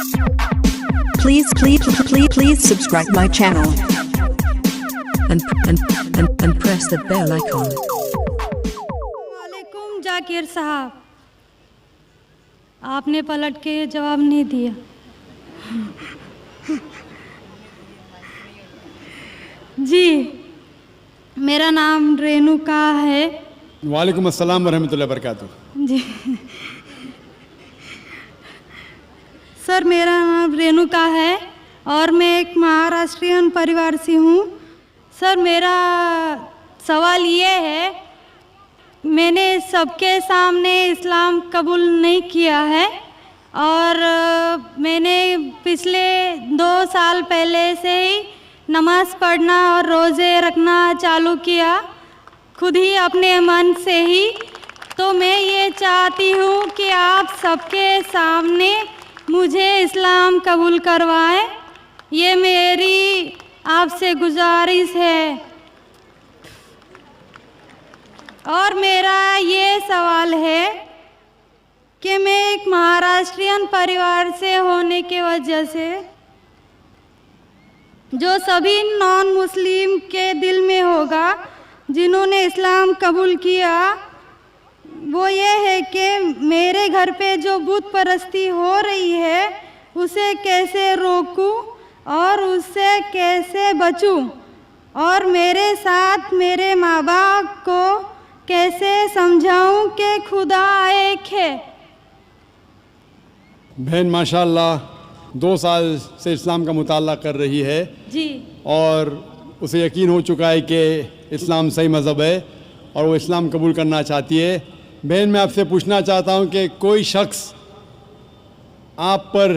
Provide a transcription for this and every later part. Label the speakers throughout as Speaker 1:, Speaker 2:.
Speaker 1: Please subscribe my channel and press the bell icon.
Speaker 2: वालेकुम जाकिर साहब, आपने पलट के जवाब नहीं दिया। जी, मेरा नाम रेणुका है।
Speaker 3: वालेकुम अस्सलाम वरहमतुल्लाहि वबरकातुहू।
Speaker 2: जी सर, मेरा नाम रेणुका है और मैं एक महाराष्ट्रियन परिवार से हूँ। सर, मेरा सवाल ये है, मैंने सबके सामने इस्लाम कबूल नहीं किया है और मैंने पिछले 2 साल पहले से ही नमाज़ पढ़ना और रोज़े रखना चालू किया, खुद ही अपने मन से ही। तो मैं ये चाहती हूँ कि आप सबके सामने मुझे इस्लाम कबूल करवाएं, ये मेरी आपसे गुजारिश है। और मेरा ये सवाल है कि मैं एक महाराष्ट्रियन परिवार से होने की वजह से जो सभी नॉन मुस्लिम के दिल में होगा जिन्होंने इस्लाम कबूल किया, वो ये है कि मेरे घर पे जो बुत परस्ती हो रही है उसे कैसे रोकूं और उससे कैसे बचूं, और मेरे साथ मेरे माँ बाप को कैसे समझाऊं कि खुदा एक है।
Speaker 3: बहन माशाअल्लाह 2 साल से इस्लाम का मुताला कर रही है
Speaker 2: जी,
Speaker 3: और उसे यकीन हो चुका है कि इस्लाम सही मज़हब है और वो इस्लाम कबूल करना चाहती है। बहन, मैं आपसे पूछना चाहता हूँ कि कोई शख्स आप पर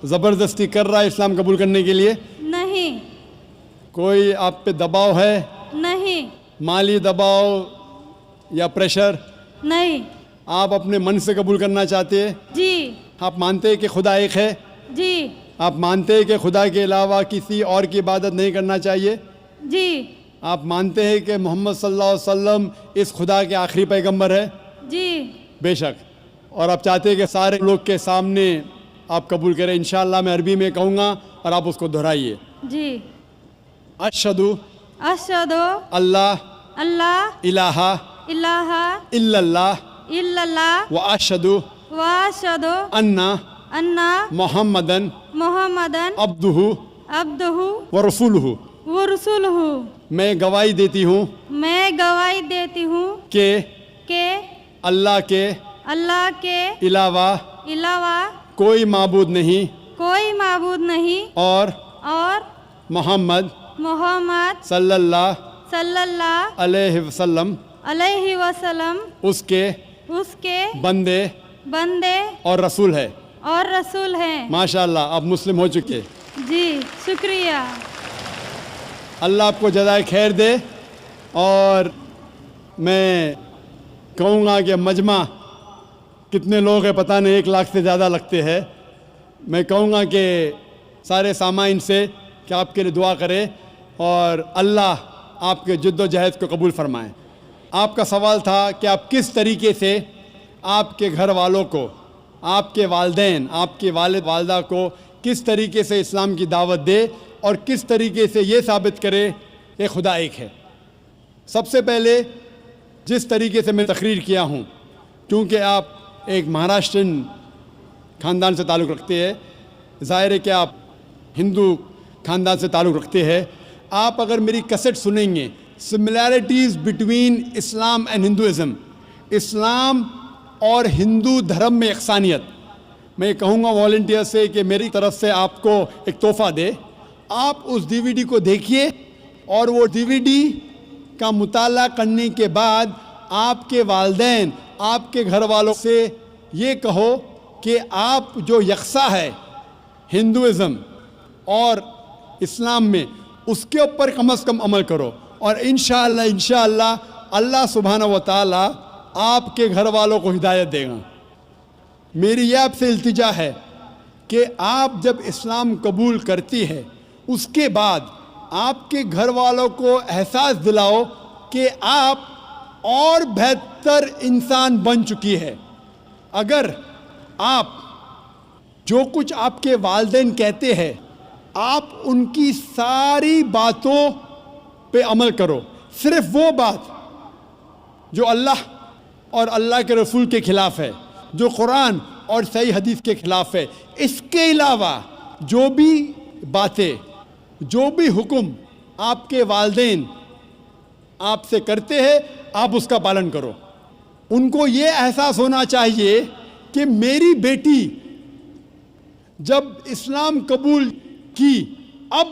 Speaker 3: ज़बरदस्ती कर रहा है इस्लाम कबूल करने के लिए?
Speaker 2: नहीं।
Speaker 3: कोई आप पे दबाव है?
Speaker 2: नहीं।
Speaker 3: माली दबाव या प्रेशर?
Speaker 2: नहीं।
Speaker 3: आप अपने मन से कबूल करना चाहते हैं?
Speaker 2: जी।
Speaker 3: आप मानते हैं कि खुदा एक है?
Speaker 2: जी।
Speaker 3: आप मानते हैं कि खुदा के अलावा किसी और की इबादत नहीं करना चाहिए?
Speaker 2: जी।
Speaker 3: आप मानते हैं कि मोहम्मद सल्लल्लाहु अलैहि वसल्लम इस खुदा के आखिरी पैगंबर है?
Speaker 2: जी।
Speaker 3: बेशक। और आप चाहते हैं कि सारे लोग के सामने आप कबूल करें? इंशाअल्लाह मैं अरबी में कहूँगा और आप उसको दोहराइए।
Speaker 2: जी।
Speaker 3: अशहदु
Speaker 2: अशहदु
Speaker 3: अल्लाह
Speaker 2: अल्लाह
Speaker 3: इलाहा
Speaker 2: इलाहा
Speaker 3: इल्लल्लाह
Speaker 2: इल्लल्लाह
Speaker 3: व अशहदु
Speaker 2: व अशहदु
Speaker 3: अन्ना
Speaker 2: अन्ना
Speaker 3: मुहम्मदन
Speaker 2: मुहम्मदन
Speaker 3: अब्दुहु
Speaker 2: अब्दुहु
Speaker 3: व रसूलुहु।
Speaker 2: व रसूलुहु।
Speaker 3: मैं गवाही देती हूँ
Speaker 2: मैं गवाही देती हूँ
Speaker 3: कि
Speaker 2: अल्लाह के
Speaker 3: अलावा
Speaker 2: अलावा
Speaker 3: कोई माबूद नहीं
Speaker 2: नहीं
Speaker 3: और मोहम्मद सल्लल्लाहु अलैहि वसल्लम उसके बंदे और रसूल है। माशाअल्लाह, आप मुस्लिम हो चुके।
Speaker 2: जी, शुक्रिया।
Speaker 3: अल्लाह आपको जज़ाए खैर दे। और मैं कहूँगा कि मजमा कितने लोग हैं पता नहीं, 1 लाख से ज़्यादा लगते हैं। मैं कहूँगा कि सारे सामाइन से कि आपके लिए दुआ करें और अल्लाह आपके जद्दोजहद को कबूल फरमाएं। आपका सवाल था कि आप किस तरीके से आपके घर वालों को, आपके वालिदैन, आपके वालिद वालदा को किस तरीके से इस्लाम की दावत दे और किस तरीके से ये साबित करे कि खुदा एक है। सबसे पहले जिस तरीके से मैं तकरीर किया हूँ, क्योंकि आप एक महाराष्ट्रियन ख़ानदान से ताल्लुक़ रखते हैं, ज़ाहिर है कि आप हिंदू ख़ानदान से ताल्लुक़ रखते हैं। आप अगर मेरी कैसेट सुनेंगे, similarities between Islam and Hinduism, Islam और हिंदू धर्म में यकसानियत, मैं कहूँगा वॉलंटियर से कि मेरी तरफ से आपको एक तोहफ़ा दे। आप उस DVD को देखिए और वो DVD का मुताला करने के बाद आपके वालिदैन, आपके घर वालों से ये कहो कि आप जो यकसा है हिंदुइज़म और इस्लाम में, उसके ऊपर कम से कम अमल करो और इंशाअल्लाह अल्लाह सुब्हानहू व तआला आपके घर वालों को हिदायत देगा। मेरी यह आपसे इल्तिजा है कि आप जब इस्लाम कबूल करती है, उसके बाद आपके घर वालों को एहसास दिलाओ कि आप और बेहतर इंसान बन चुकी है। अगर आप جو کچھ آپ کے والدین کہتے ہیں آپ ان کی ساری باتوں پہ عمل کرو. صرف وہ بات جو اللہ اور اللہ کے رسول کے خلاف ہے, جو قرآن اور صحیح حدیث کے خلاف ہے. اس کے علاوہ جو بھی باتیں, جو بھی حکم آپ کے والدین آپ سے کرتے ہیں آپ اس کا پالن کرو. ان کو یہ احساس ہونا چاہیے کہ میری بیٹی جب اسلام قبول کی اب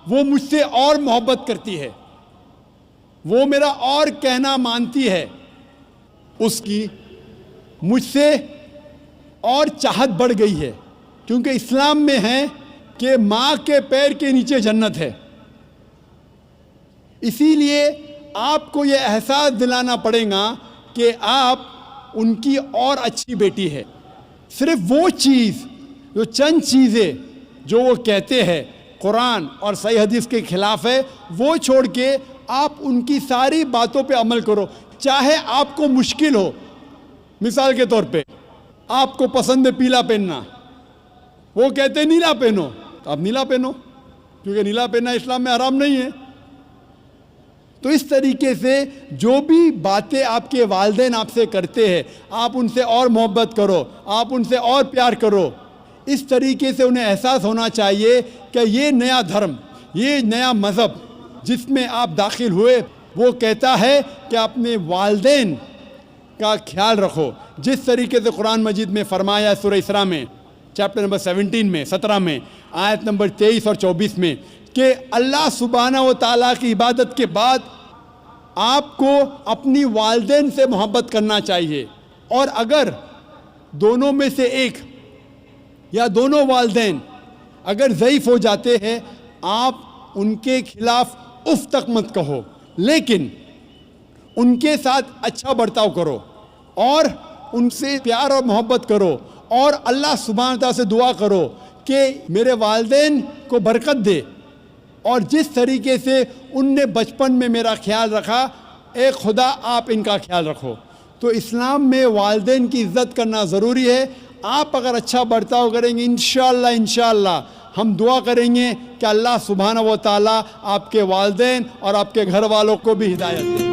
Speaker 3: وہ مجھ سے اور محبت کرتی ہے, وہ میرا اور کہنا مانتی ہے, اس کی مجھ سے اور چاہت بڑھ گئی ہے. کیونکہ اسلام میں ہے کہ ماں کے پیر کے نیچے جنت ہے. اسی لیے آپ کو یہ احساس دلانا پڑے گا کہ آپ ان کی اور اچھی بیٹی ہے. صرف وہ چیز, جو چند چیزیں جو وہ کہتے ہیں قرآن اور صحیح حدیث کے خلاف ہے, وہ چھوڑ کے آپ ان کی ساری باتوں پہ عمل کرو. چاہے آپ کو مشکل ہو. مثال کے طور پہ آپ کو پسند ہے پیلا پہننا, وہ کہتے ہیں نیلا پہنو, تو آپ نیلا پہنو, کیونکہ نیلا پہننا اسلام میں حرام نہیں ہے. تو اس طریقے سے جو بھی باتیں آپ کے والدین آپ سے کرتے ہیں آپ ان سے اور محبت کرو, آپ ان سے اور پیار کرو. اس طریقے سے انہیں احساس ہونا چاہیے کہ یہ نیا دھرم, یہ نیا مذہب جس میں آپ داخل ہوئے وہ کہتا ہے کہ اپنے والدین کا خیال رکھو. جس طریقے سے قرآن مجید میں فرمایا سورہ اسراء میں چیپٹر نمبر 17 میں آیت نمبر 23 اور 24 میں کہ اللہ سبحانہ و تعالیٰ کی عبادت کے بعد آپ کو اپنی والدین سے محبت کرنا چاہیے. اور اگر دونوں میں سے ایک یا دونوں والدین اگر ضعیف ہو جاتے ہیں آپ ان کے خلاف اف تک مت کہو, لیکن ان کے ساتھ اچھا برتاؤ کرو اور ان سے پیار اور محبت کرو, اور اللہ سبحانہ تعالیٰ سے دعا کرو کہ میرے والدین کو برکت دے, اور جس طریقے سے ان نے بچپن میں میرا خیال رکھا اے خدا آپ ان کا خیال رکھو. تو اسلام میں والدین کی عزت کرنا ضروری ہے. آپ اگر اچھا برتاؤ کریں گے انشاءاللہ ہم دعا کریں گے کہ اللہ سبحانہ و تعالیٰ آپ کے والدین اور آپ کے گھر والوں کو بھی ہدایت دے.